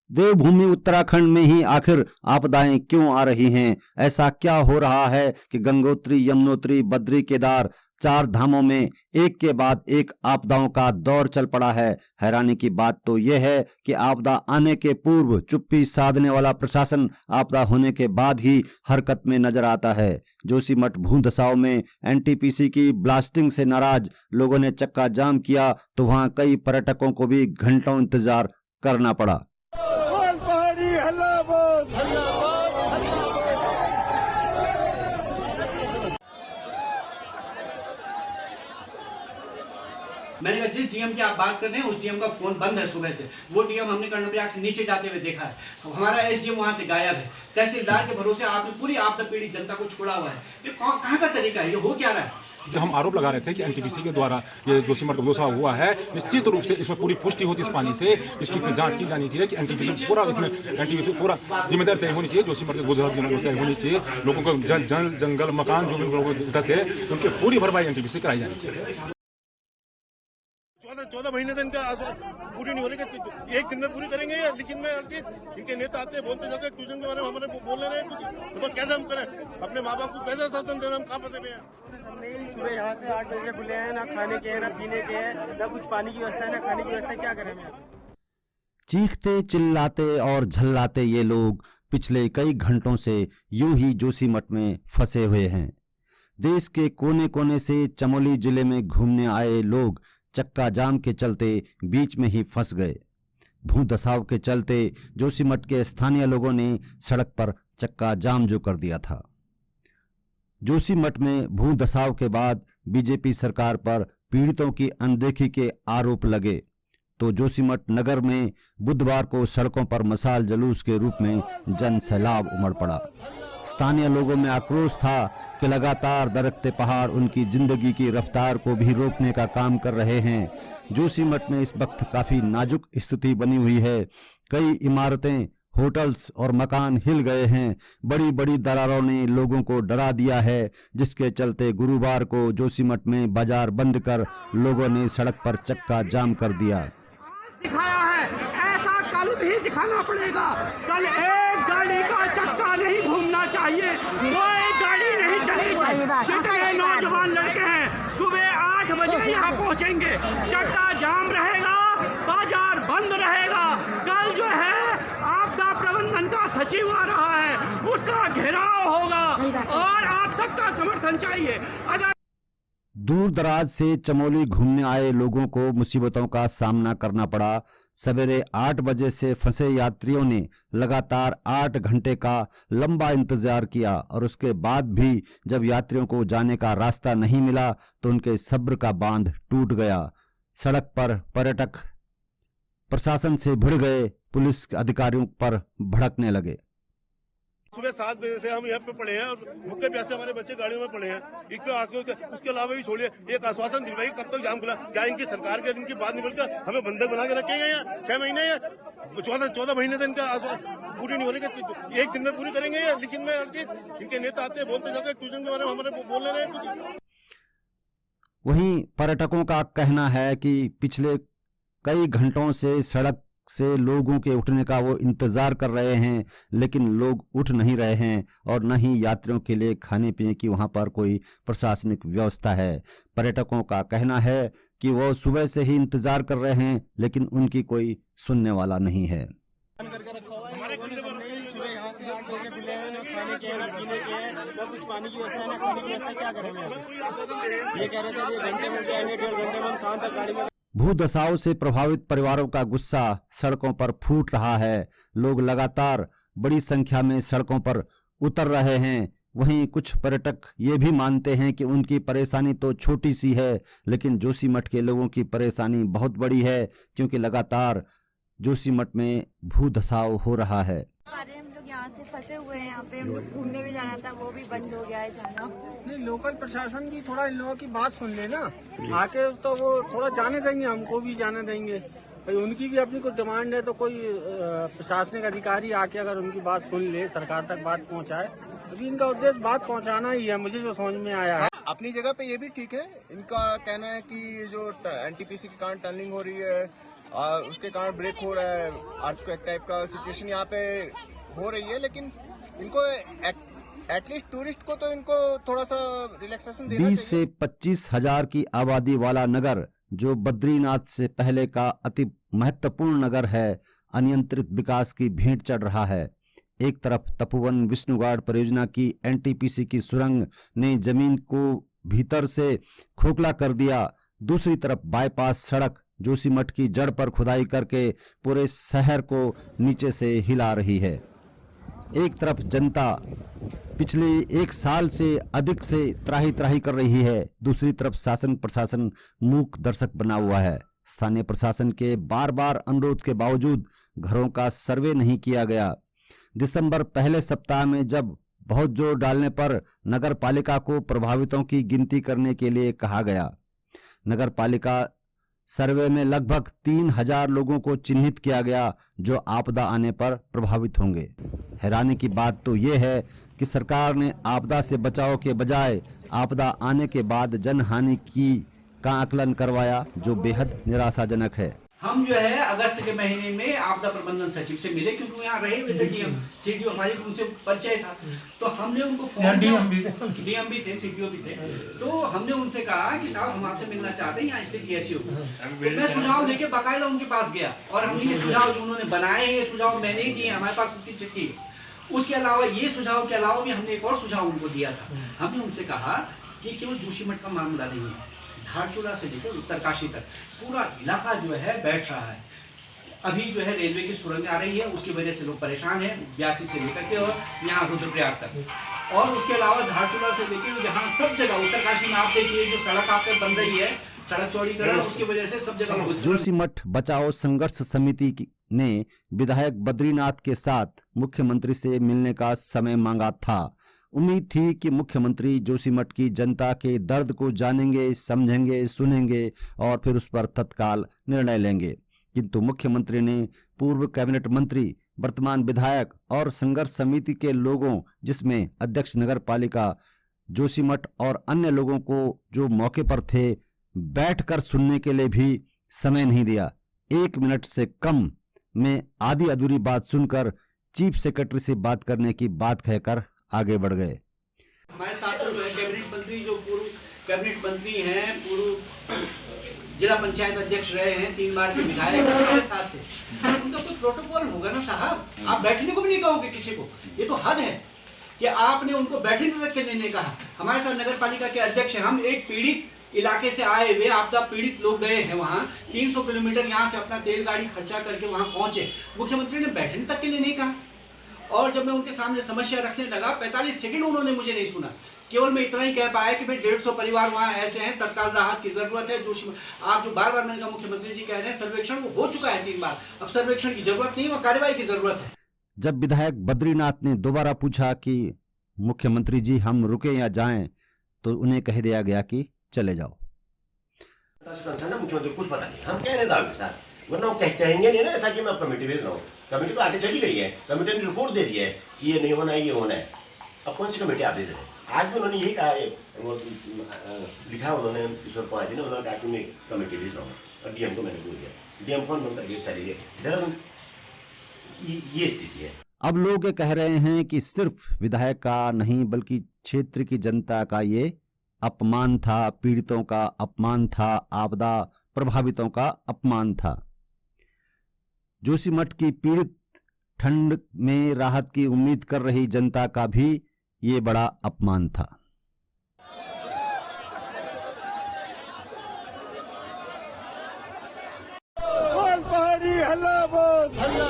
देवभूमि उत्तराखंड में ही आखिर आपदाएं क्यों आ रही हैं? ऐसा क्या हो रहा है कि गंगोत्री, यमुनोत्री, बद्री, केदार, चार धामों में एक के बाद एक आपदाओं का दौर चल पड़ा है। हैरानी की बात तो यह है कि आपदा आने के पूर्व चुप्पी साधने वाला प्रशासन आपदा होने के बाद ही हरकत में नजर आता है। जोशीमठ भूधसाव में एनटीपीसी की ब्लास्टिंग से नाराज लोगों ने चक्का जाम किया तो वहां कई पर्यटकों को भी घंटों इंतजार करना पड़ा। मैंने कहा जिस डीएम की आप बात कर रहे हैं उस डीएम का फोन बंद है सुबह से। वो डीएम हमने कर्णप्रयाग से नीचे जाते हुए देखा है। हमारा एसडीएम वहां से गायब है। तहसीलदार के भरोसे आपने पूरी आपदा पीड़ित जनता को छोड़ा हुआ है। ये कहाँ का तरीका है? ये हो क्या रहा है? जो हम आरोप लगा रहे थे कि एनटीपीसी के द्वारा ये जोशीमठ का भूधसाव हुआ है, निश्चित रूप से इसमें पूरी पुष्टि होती इस पानी से। इसकी जांच की जानी चाहिए कि एनटीपीसी पूरा पूरा जिम्मेदार तय होनी चाहिए। जोशीमठ के भूधसाव की तय होनी चाहिए। लोगों को जंगल मकान जो भी लोगों को धस है उनकी पूरी भरपाई एनटीपीसी कराई जानी चाहिए। 14 महीने से इनका पूरी नहीं हो रही। एक दिन में पूरी करेंगे या लेकिन में हर चीज इनके नेता आते बोलते जाते ट्यूशन के बारे में हमारे बोल रहे हैं कुछ तो कैसे हम करें? अपने माँ बाप को कैसे शासन देना? हम कहाँ फंसे हुए हैं? नहीं, सुबह यहाँ से 8 बजे से खुले हैं, ना खाने के हैं, ना पीने के हैं, ना कुछ पानी की व्यवस्था है, ना खाने की व्यवस्था है। क्या करें? चीखते चिल्लाते और झल्लाते ये लोग पिछले कई घंटों से यूं ही जोशीमठ में फंसे हुए हैं। देश के कोने कोने से चमोली जिले में घूमने आए लोग चक्का जाम के चलते बीच में ही फंस गए। भूधसाव के चलते जोशीमठ के स्थानीय लोगों ने सड़क पर चक्का जाम जो कर दिया था। जोशीमठ में भूधसाव के बाद बीजेपी सरकार पर पीड़ितों की अनदेखी के आरोप लगे तो जोशीमठ नगर में बुधवार को सड़कों पर मशाल जुलूस के रूप में जन सैलाब उमड़ पड़ा। स्थानीय लोगों में आक्रोश था कि लगातार दरकते पहाड़ उनकी जिंदगी की रफ्तार को भी रोकने का काम कर रहे हैं। जोशीमठ में इस वक्त काफी नाजुक स्थिति बनी हुई है। कई इमारतें, होटल्स और मकान हिल गए हैं। बड़ी बड़ी दरारों ने लोगों को डरा दिया है, जिसके चलते गुरुवार को जोशीमठ में बाजार बंद कर लोगों ने सड़क पर चक्का जाम कर दिया। दिखाया है, ऐसा कल भी दिखाना पड़ेगा। कल एक गाड़ी का चक्का नहीं घूमना चाहिए, कोई गाड़ी नहीं चलेगी। जितने नौजवान लड़के हैं सुबह 8 बजे यहाँ पहुँचेंगे, चक्का जाम रहेगा, बाजार बंद रहेगा। कल जो है आपदा प्रबंधन का सचिव आ रहा है, उसका घेराव होगा और आप सबका समर्थन चाहिए। अगर दूर दराज से चमोली घूमने आए लोगों को मुसीबतों का सामना करना पड़ा। सवेरे 8 बजे से फंसे यात्रियों ने लगातार 8 घंटे का लंबा इंतजार किया और उसके बाद भी जब यात्रियों को जाने का रास्ता नहीं मिला तो उनके सब्र का बांध टूट गया। सड़क पर पर्यटक प्रशासन से भिड़ गए, पुलिस अधिकारियों पर भड़कने लगे। सुबह 7 बजे से हम यहाँ पे पड़े हैं और भूखे प्यासे हमारे बच्चे गाड़ियों में पड़े हैं। उसके अलावा भी छोड़िए, एक आश्वासन दिलवाई कब तक जाम खुला? क्या इनकी सरकार के इनकी बात नहीं बोलकर हमें बंधक बना के रखेंगे? यहाँ 6 महीने या 14 महीने से इनका पूरी नहीं हो रही। एक दिन में पूरी करेंगे या लेकिन में हर चीज इनके नेता आते बोलते जाते ट्यूशन के बारे में हमारे बोल रहे हैं कुछ। वहीं पर्यटकों का कहना है कि पिछले कई घंटों से सड़क से लोगों के उठने का वो इंतजार कर रहे हैं, लेकिन लोग उठ नहीं रहे हैं और न ही यात्रियों के लिए खाने पीने की वहां पर कोई प्रशासनिक व्यवस्था है। पर्यटकों का कहना है कि वो सुबह से ही इंतजार कर रहे हैं, लेकिन उनकी कोई सुनने वाला नहीं है। सुबह यहाँ से 8 बजे से खुले हैं, ना खाने के हैं, ना पीने के हैं, ना कुछ पानी की व्यवस्था है, ना खाने की व्यवस्था। क्या करें? ये कह रहे थे घंटे में जाएंगे, 1.5 घंटे में हम शाम तक गाड़ी में। भूधसाव से प्रभावित परिवारों का गुस्सा सड़कों पर फूट रहा है। लोग लगातार बड़ी संख्या में सड़कों पर उतर रहे हैं। वहीं कुछ पर्यटक ये भी मानते हैं कि उनकी परेशानी तो छोटी सी है, लेकिन जोशीमठ के लोगों की परेशानी बहुत बड़ी है, क्योंकि लगातार जोशीमठ में भूधसाव हो रहा है। हम लोग यहाँ से फंसे हुए हैं, यहाँ पे घूमने भी जाना था, वो भी बंद हो गया है जाना। नहीं, लोकल प्रशासन की थोड़ा इन लोगों की बात सुन ले ना, आके तो वो थोड़ा जाने देंगे, हमको भी जाने देंगे। भाई उनकी भी अपनी कोई डिमांड है तो कोई प्रशासनिक अधिकारी आके अगर उनकी बात सुन ले, सरकार तक बात पहुँचाए, तो इनका उद्देश्य बात पहुँचाना ही है, मुझे जो समझ में आया है। अपनी जगह पे ये भी ठीक है। इनका कहना है कि जो एनटीपीसी के कारण टनलिंग हो रही है उसके कारण ब्रेक हो रहा है, अर्थक्वेक टाइप का सिचुएशन यहाँ पे हो रही है। लेकिन इनको एटलीस्ट टूरिस्ट को तो इनको थोड़ा सा रिलैक्सेशन देना 20 से 25 हजार की आबादी वाला नगर जो बद्रीनाथ से पहले का अति महत्वपूर्ण नगर है, अनियंत्रित विकास की भेंट चढ़ रहा है। एक तरफ तपोवन विष्णुगाड़ परियोजना की एनटीपीसी की सुरंग ने जमीन को भीतर से खोखला कर दिया, दूसरी तरफ बाईपास सड़क जोशीमठ की जड़ पर खुदाई करके पूरे शहर को नीचे से हिला रही है। एक तरफ जनता पिछले 1 साल से अधिक से त्राही त्राही कर रही है, दूसरी तरफ शासन प्रशासन मूक दर्शक बना हुआ है। स्थानीय प्रशासन के बार बार अनुरोध के बावजूद घरों का सर्वे नहीं किया गया। दिसंबर पहले सप्ताह में जब बहुत जोर डालने पर नगर पालिका को प्रभावितों की गिनती करने के लिए कहा गया। नगर पालिका सर्वे में लगभग 3000 लोगों को चिन्हित किया गया जो आपदा आने पर प्रभावित होंगे। हैरानी की बात तो ये है कि सरकार ने आपदा से बचाव के बजाय आपदा आने के बाद जनहानि का आकलन करवाया, जो बेहद निराशाजनक है। हम जो है अगस्त के महीने में आपदा प्रबंधन सचिव से मिले, क्योंकि यहाँ रहे हुए थे डीएम सीडीओ, हमारी उनसे परिचय था। तो हमने उनको फोन किया, डीएम भी थे, सीडीओ भी थे। तो हमने उनसे कहा कि साहब हम आपसे मिलना चाहते हैं, यहाँ स्थिति ऐसी होगी। तो मैं सुझाव लेके बाकायदा उनके पास गया और हमने ये सुझाव जो उन्होंने बनाए हैं, ये सुझाव मैंने ही दिए, हमारे पास उसकी चिट्ठी है। उसके अलावा ये सुझाव के अलावा भी हमने एक और सुझाव उनको दिया था। हमने उनसे कहा कि केवल जोशीमठ का मामला नहीं है, धारचूला से लेकर उत्तरकाशी तक पूरा इलाका जो है बैठ रहा है। अभी जो है रेलवे की सुरंग आ रही है, उसकी वजह से लोग परेशान हैं, 82 से लेकर के और यहाँ रुद्रप्रयाग तक। और उसके अलावा धारचूला से लेकर यहाँ सब जगह उत्तरकाशी में आप देखिए जो सड़क आप पे बन रही है, सड़क चौड़ीकरण, उसकी वजह से सब जगह। जोशीमठ बचाओ संघर्ष समिति ने विधायक बद्रीनाथ के साथ मुख्यमंत्री से मिलने का समय मांगा था। उम्मीद थी कि मुख्यमंत्री जोशीमठ की जनता के दर्द को जानेंगे, समझेंगे, सुनेंगे और फिर उस पर तत्काल निर्णय लेंगे। किंतु मुख्यमंत्री ने पूर्व कैबिनेट मंत्री, वर्तमान विधायक और संघर्ष समिति के लोगों, जिसमें अध्यक्ष नगर पालिका जोशीमठ और अन्य लोगों को जो मौके पर थे, बैठकर सुनने के लिए भी समय नहीं दिया। 1 मिनट से कम में आधी अधूरी बात सुनकर चीफ सेक्रेटरी से बात करने की बात कहकर आगे बढ़ गए। हमारे साथ जो है कैबिनेट मंत्री, जो पूर्व कैबिनेट मंत्री हैं, पूर्व जिला पंचायत अध्यक्ष रहे हैं, 3 बार के विधायक हमारे साथ थे। उनका कुछ प्रोटोकॉल होगा ना साहब, आप बैठने को भी नहीं कहोगे किसी को, ये तो हद है कि आपने उनको बैठने तक के लिए नहीं कहा। हमारे साथ नगर पालिका के अध्यक्ष हैं, हम एक पीड़ित इलाके से आए हुए आपदा पीड़ित लोग गए हैं वहाँ, 300 किलोमीटर यहाँ से अपना तेल गाड़ी खर्चा करके वहाँ पहुँचे, मुख्यमंत्री ने बैठने तक के लिए नहीं कहा। और जब मैं उनके सामने समस्या रखने लगा, 45 सेकंड उन्होंने मुझे नहीं सुना। केवल मैं इतना ही कह पाया कि भाई 150 परिवार वहाँ ऐसे हैं, तत्काल राहत की जरूरत है। जो आप जो बार बार मैंने कहा, मुख्यमंत्री जी कह रहे हैं सर्वेक्षण वो हो चुका है 3 बार, अब सर्वेक्षण की जरूरत नहीं, वह कार्रवाई की जरूरत है। जब विधायक बद्रीनाथ ने दोबारा पूछा कि मुख्यमंत्री जी हम रुके या जाएं, तो उन्हें कह दिया गया कि चले जाओ। मुख्यमंत्री कुछ पता नहीं, हम कह रहे दावे साहब, वरना वो कहेंगे नहीं ना ऐसा कि मैं कमेटी भेज रहा हूँ। कमेटी तो आगे चली गई है, कमेटी ने रिपोर्ट दे दी है कि ये नहीं होना है, ये होना है। अब कौन सी कमेटी आप भेज रहे हैं? आज भी उन्होंने यही कहा है, वो लिखा उन्होंने ईश्वर कुमार जी ने, उन्होंने कहा कि मैं कमेटी भेज रहा हूँ और डीएम को मैंने बोल दिया, डीएम फोन बंद करके चली गई। ये स्थिति है। अब लोग ये कह रहे हैं कि सिर्फ विधायक का नहीं बल्कि क्षेत्र की जनता का ये अपमान था, पीड़ितों का अपमान था, आपदा प्रभावितों का अपमान था। जोशीमठ की पीड़ित, ठंड में राहत की उम्मीद कर रही जनता का भी ये बड़ा अपमान था। बोल पहाड़ी हल्ला बोल, हल्ला